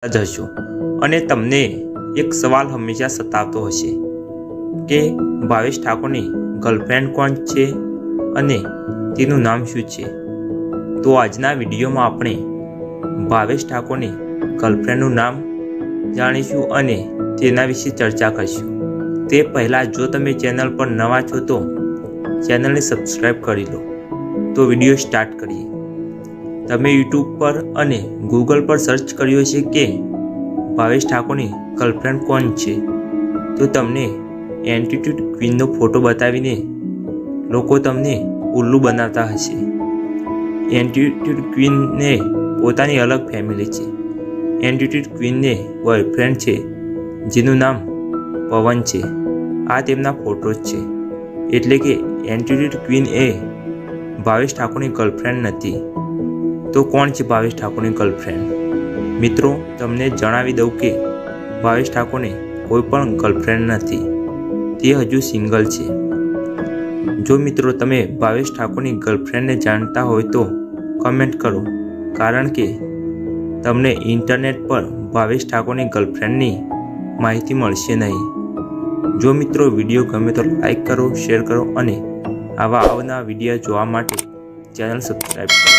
જશો અને તમને એક સવાલ હંમેશા સતાવતો હશે કે ભાવેશ ઠાકોરની ગર્લફ્રેન્ડ કોણ છે અને તેનું નામ શું છે। તો આજના વિડીયોમાં આપણે ભાવેશ ઠાકોરની ગર્લફ્રેન્ડનું નામ જાણીશું અને તેના વિશે ચર્ચા કરીશું। તે પહેલાં જો તમે ચેનલ પર નવા છો તો ચેનલને સબસ્ક્રાઈબ કરી લો। તો વિડીયો સ્ટાર્ટ કરીએ। તમે યુટ્યુબ પર અને ગૂગલ પર સર્ચ કર્યો છે કે ભાવેશ ઠાકોરની ગર્લફ્રેન્ડ કોણ છે તો તમને એન્ટિટ્યુડ ક્વીનનો ફોટો બતાવીને લોકો તમને ઉલ્લુ બનાવતા હશે। એન્ટિટ્યુડ ક્વીનને પોતાની અલગ ફેમિલી છે। એન્ટિટ્યુડ ક્વીનને બોયફ્રેન્ડ છે જેનું નામ પવન છે। આ તેમના ફોટોઝ છે, એટલે કે એન્ટિટ્યુડ ક્વીન એ ભાવેશ ઠાકોરની ગર્લફ્રેન્ડ નથી। તો કોણ છે ભાવેશ ઠાકોરની ગર્લફ્રેન્ડ? મિત્રો, તમને જણાવી દઉં કે ભાવેશ ઠાકોરને કોઈ પણ ગર્લફ્રેન્ડ નથી, તે હજુ સિંગલ છે। જો મિત્રો તમે ભાવેશ ઠાકોરની ગર્લફ્રેન્ડને જાણતા હોય તો કમેન્ટ કરો, કારણ કે તમને ઇન્ટરનેટ પર ભાવેશ ઠાકોરની ગર્લફ્રેન્ડની માહિતી મળશે નહીં। જો મિત્રો વિડીયો ગમે તો લાઈક કરો, શેર કરો અને આવા અવનવા વિડીયો જોવા માટે ચેનલ સબસ્ક્રાઈબ કરો।